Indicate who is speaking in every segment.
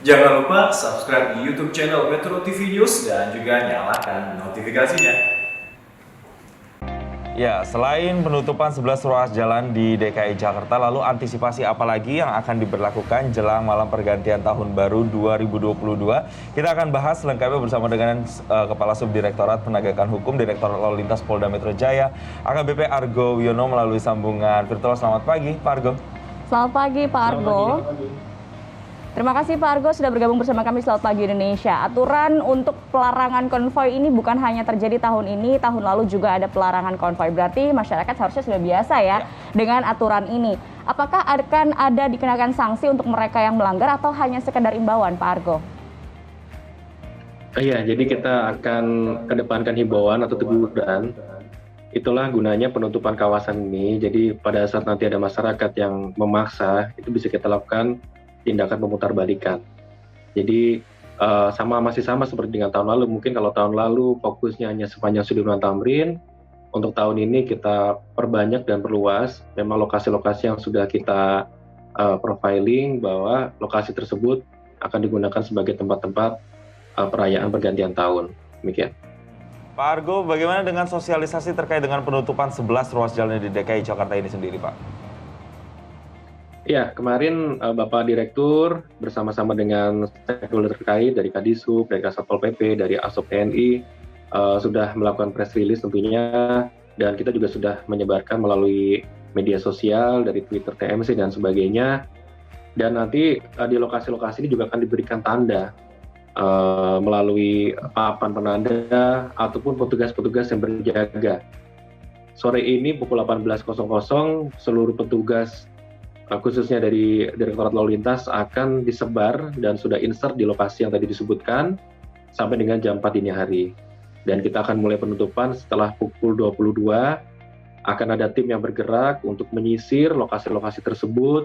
Speaker 1: Jangan lupa subscribe di YouTube channel Metro TV News dan juga nyalakan notifikasinya.
Speaker 2: Ya, selain penutupan 11 ruas jalan di DKI Jakarta, lalu antisipasi apa lagi yang akan diberlakukan jelang malam pergantian tahun baru 2022? Kita akan bahas lengkapnya bersama dengan Kepala Subdirektorat Penegakan Hukum Direktorat Lalu Lintas Polda Metro Jaya, AKBP Argo Wiono melalui sambungan virtual. Selamat pagi, Pak Argo.
Speaker 3: Selamat pagi, Pak Argo. Terima kasih Pak Argo sudah bergabung bersama kami. Selamat pagi Indonesia. Aturan untuk pelarangan konvoi ini bukan hanya terjadi tahun ini, tahun lalu juga ada pelarangan konvoi. Berarti masyarakat seharusnya sudah biasa ya dengan aturan ini. Apakah akan ada dikenakan sanksi untuk mereka yang melanggar atau hanya sekedar imbauan, Pak Argo?
Speaker 4: Iya, jadi kita akan kedepankan himbauan atau teguran. Itulah gunanya penutupan kawasan ini. Jadi pada saat nanti ada masyarakat yang memaksa, itu bisa kita lakukan tindakan pemutarbalikan. Jadi masih sama seperti dengan tahun lalu. Mungkin kalau tahun lalu fokusnya hanya sepanjang Sudirman Tamrin, untuk tahun ini kita perbanyak dan perluas. Memang lokasi-lokasi yang sudah kita profiling bahwa lokasi tersebut akan digunakan sebagai tempat-tempat perayaan pergantian tahun. Demikian.
Speaker 2: Pak Argo, bagaimana dengan sosialisasi terkait dengan penutupan 11 ruas jalan di DKI Jakarta ini sendiri, Pak?
Speaker 4: Ya, kemarin Bapak Direktur bersama-sama dengan stakeholder terkait dari Kadisub, dari Satpol PP, dari ASOP TNI sudah melakukan press release tentunya, dan kita juga sudah menyebarkan melalui media sosial, dari Twitter TMC dan sebagainya. Dan nanti di lokasi-lokasi ini juga akan diberikan tanda melalui papan penanda ataupun petugas-petugas yang berjaga. Sore ini pukul 18.00 seluruh petugas khususnya dari Direktorat Lalu Lintas akan disebar dan sudah insert di lokasi yang tadi disebutkan sampai dengan jam 4 dini hari. Dan kita akan mulai penutupan setelah pukul 22, akan ada tim yang bergerak untuk menyisir lokasi-lokasi tersebut,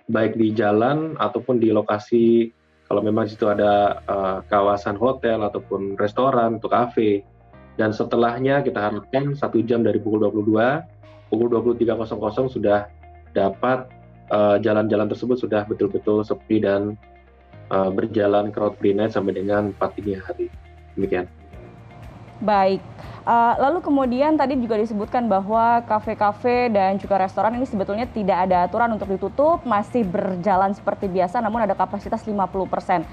Speaker 4: baik di jalan ataupun di lokasi kalau memang di situ ada kawasan hotel ataupun restoran atau kafe. Dan setelahnya kita harapkan 1 jam dari pukul 22, pukul 23.00 sudah dapat jalan-jalan tersebut sudah betul-betul sepi dan berjalan crowd free night sampai dengan 4 dini hari. Demikian.
Speaker 3: Baik, lalu kemudian tadi juga disebutkan bahwa kafe-kafe dan juga restoran ini sebetulnya tidak ada aturan untuk ditutup, masih berjalan seperti biasa namun ada kapasitas 50%.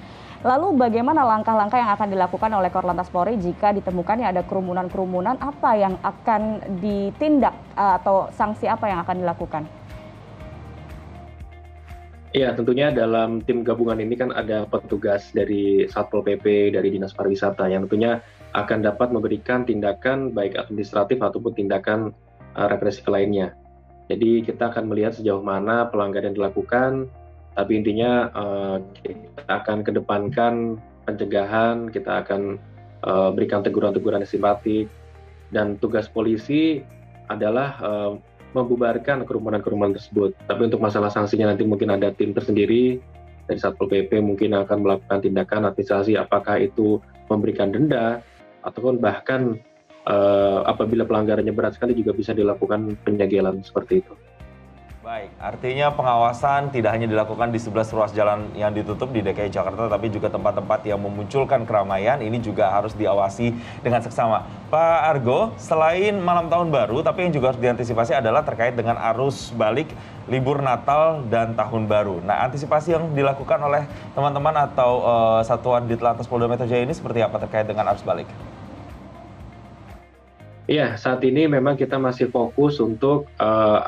Speaker 3: Lalu bagaimana langkah-langkah yang akan dilakukan oleh Korlantas Polri jika ditemukan ada kerumunan-kerumunan, apa yang akan ditindak atau sanksi apa yang akan dilakukan?
Speaker 4: Iya, tentunya dalam tim gabungan ini kan ada petugas dari Satpol PP, dari Dinas Pariwisata yang tentunya akan dapat memberikan tindakan baik administratif ataupun tindakan represif lainnya. Jadi kita akan melihat sejauh mana pelanggaran dilakukan, tapi intinya kita akan kedepankan pencegahan, kita akan berikan teguran-teguran yang simpatik, dan tugas polisi adalah membubarkan kerumunan-kerumunan tersebut. Tapi untuk masalah sanksinya nanti mungkin ada tim tersendiri dari Satpol PP mungkin akan melakukan tindakan administrasi, apakah itu memberikan denda ataupun bahkan apabila pelanggarannya berat sekali juga bisa dilakukan penjagelan seperti itu.
Speaker 2: Baik, artinya pengawasan tidak hanya dilakukan di 11 ruas jalan yang ditutup di DKI Jakarta, tapi juga tempat-tempat yang memunculkan keramaian ini juga harus diawasi dengan seksama. Pak Argo, selain malam tahun baru, tapi yang juga harus diantisipasi adalah terkait dengan arus balik libur Natal dan Tahun Baru. Nah, antisipasi yang dilakukan oleh teman-teman atau Satuan Ditlantas Polda Metro Jaya ini seperti apa terkait dengan arus balik?
Speaker 4: Iya, saat ini memang kita masih fokus untuk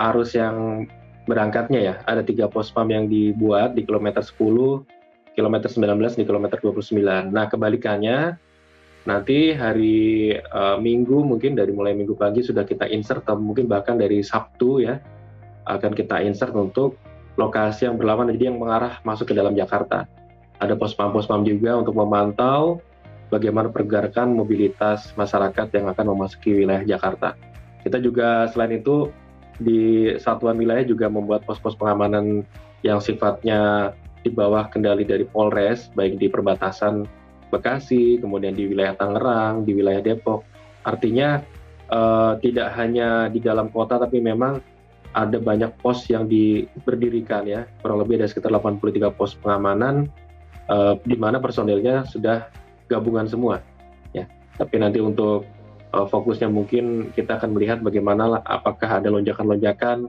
Speaker 4: arus yang berangkatnya ya. Ada 3 pospam yang dibuat di kilometer 10, kilometer 19, di kilometer 29. Nah, kebalikannya nanti hari Minggu mungkin dari mulai Minggu pagi sudah kita insert atau mungkin bahkan dari Sabtu ya akan kita insert untuk lokasi yang berlawanan, jadi yang mengarah masuk ke dalam Jakarta. Ada pospam-pospam juga untuk memantau bagaimana pergerakan mobilitas masyarakat yang akan memasuki wilayah Jakarta. Kita juga selain itu di satuan wilayah juga membuat pos-pos pengamanan yang sifatnya di bawah kendali dari Polres, baik di perbatasan Bekasi, kemudian di wilayah Tangerang, di wilayah Depok. Artinya tidak hanya di dalam kota, tapi memang ada banyak pos yang diberdirikan ya, kurang lebih ada sekitar 83 pos pengamanan di mana personilnya sudah gabungan semua. Ya, tapi nanti untuk fokusnya mungkin kita akan melihat bagaimana apakah ada lonjakan-lonjakan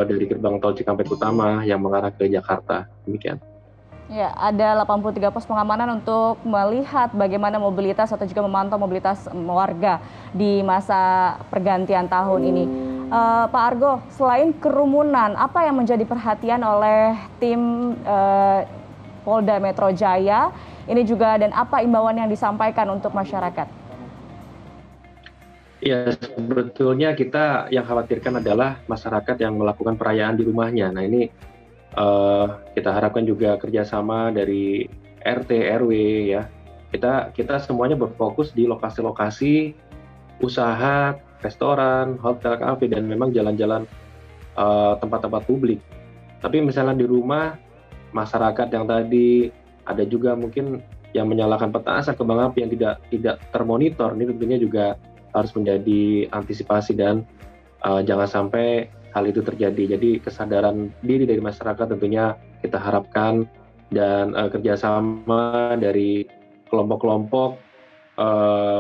Speaker 4: dari gerbang tol Cikampek Utama yang mengarah ke Jakarta. Demikian.
Speaker 3: Ya, ada 83 pos pengamanan untuk melihat bagaimana mobilitas atau juga memantau mobilitas warga di masa pergantian tahun ini. Pak Argo, selain kerumunan, apa yang menjadi perhatian oleh tim Polda Metro Jaya ini juga, dan apa imbauan yang disampaikan untuk masyarakat?
Speaker 4: Ya, sebetulnya kita yang khawatirkan adalah masyarakat yang melakukan perayaan di rumahnya. Nah, ini kita harapkan juga kerjasama dari RT, RW ya. Kita semuanya berfokus di lokasi-lokasi usaha, restoran, hotel, kafe, dan memang jalan-jalan tempat-tempat publik. Tapi misalnya di rumah, masyarakat yang tadi ada juga mungkin yang menyalakan petasan, kembang api yang tidak termonitor, ini tentunya juga harus menjadi antisipasi dan jangan sampai hal itu terjadi. Jadi kesadaran diri dari masyarakat tentunya kita harapkan, dan kerjasama dari kelompok-kelompok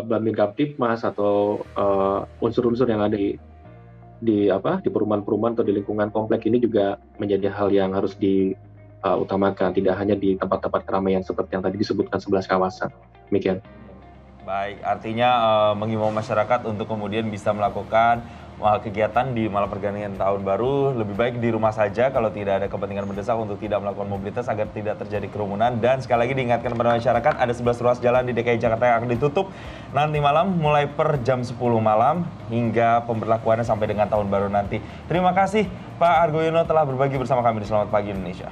Speaker 4: Babin Kaptipmas atau unsur-unsur yang ada di perumahan-perumahan atau di lingkungan komplek ini juga menjadi hal yang harus diutamakan, tidak hanya di tempat-tempat keramaian seperti yang tadi disebutkan 11 kawasan. Demikian.
Speaker 2: Baik, artinya mengimbau masyarakat untuk kemudian bisa melakukan kegiatan di malam pergantian tahun baru lebih baik di rumah saja kalau tidak ada kepentingan mendesak, untuk tidak melakukan mobilitas agar tidak terjadi kerumunan. Dan sekali lagi diingatkan kepada masyarakat, ada 11 ruas jalan di DKI Jakarta yang akan ditutup nanti malam mulai per jam 10 malam hingga pemberlakuannya sampai dengan tahun baru nanti. Terima kasih Pak Argo Yuwono telah berbagi bersama kami di Selamat Pagi Indonesia.